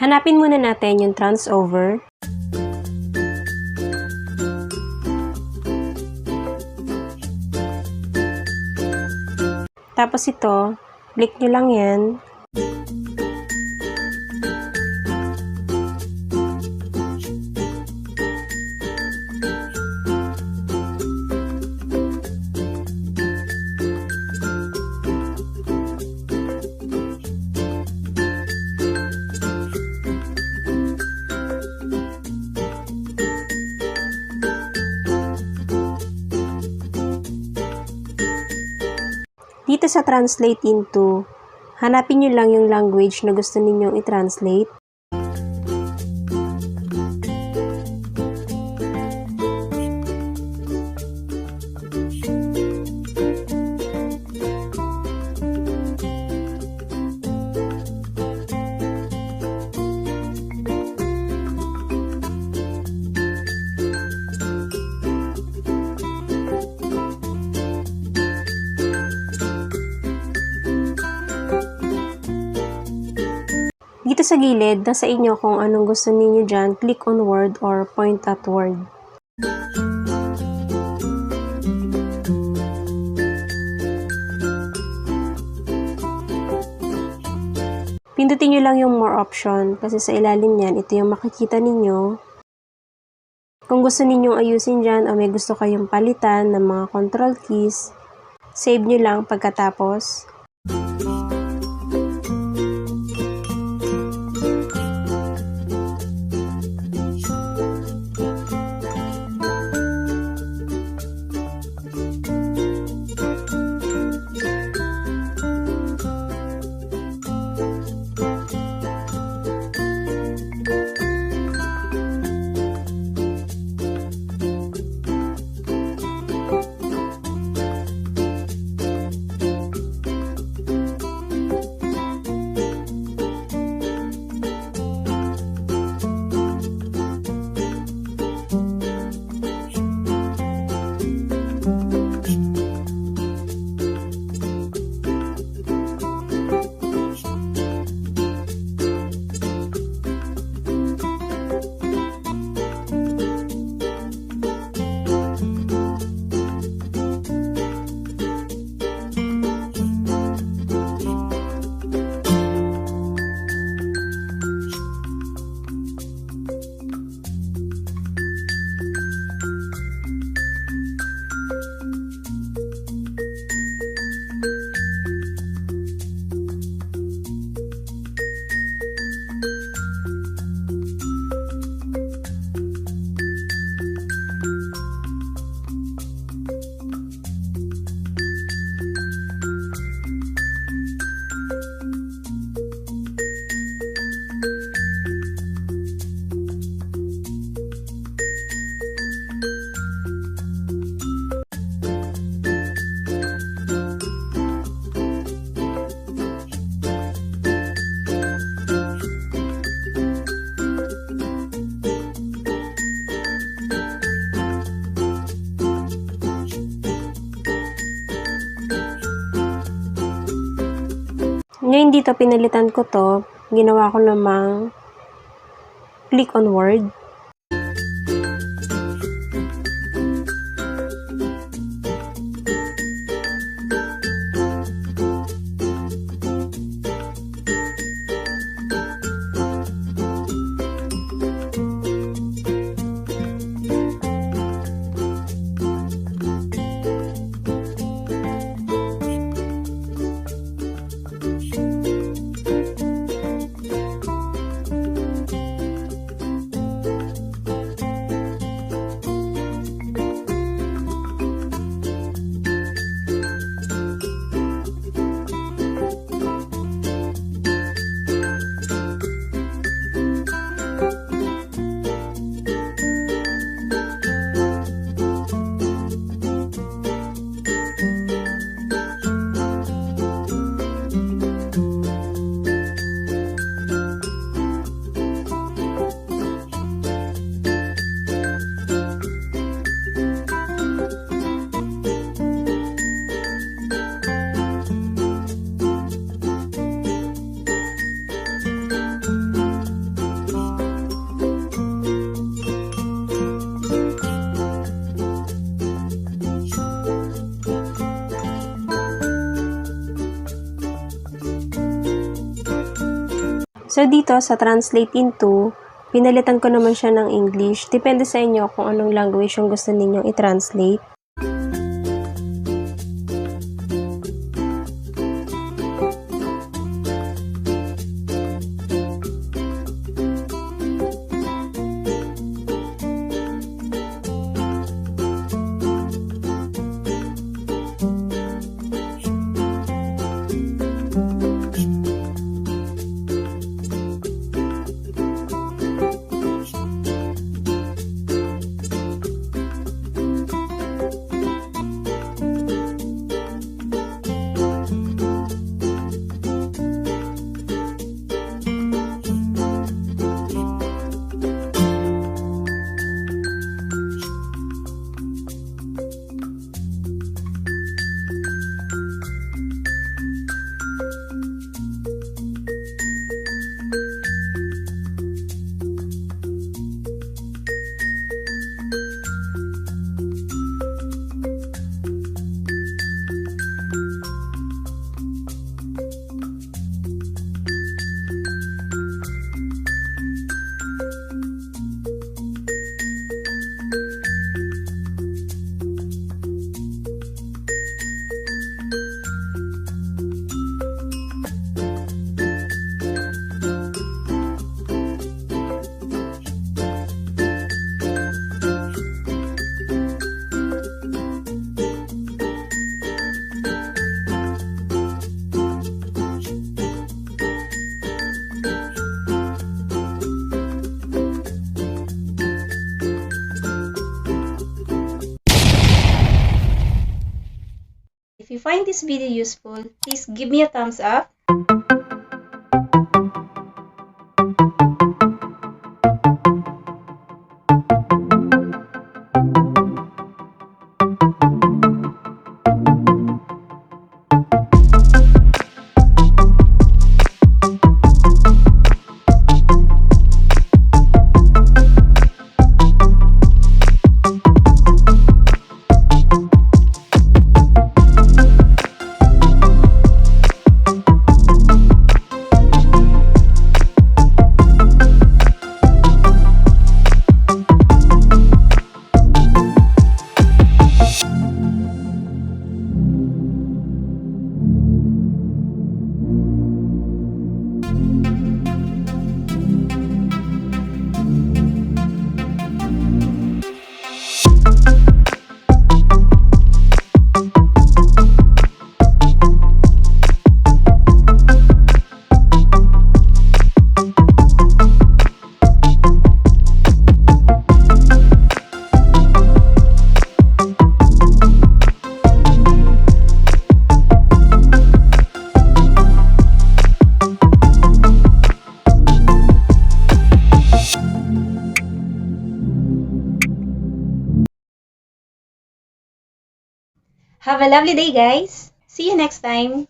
Hanapin muna natin yung trans over. Tapos ito, click nyo lang yan. Dito sa translate into, hanapin nyo lang yung language na gusto ninyong i-translate. Dito sa gilid, nasa inyo kung anong gusto ninyo dyan, click on word or point at word. Pindutin nyo lang yung more option kasi sa ilalim niyan, ito yung makikita ninyo. Kung gusto ninyong ayusin dyan o may gusto kayong palitan ng mga control keys, save nyo lang pagkatapos. Ngayon dito, pinalitan ko to. Ginawa ko namang click on word. So, dito sa Translate into, pinalitan ko naman siya ng English. Depende sa inyo kung anong language yung gusto ninyong i-translate. If you find this video useful, please give me a thumbs up. Have a lovely day, guys. See you next time.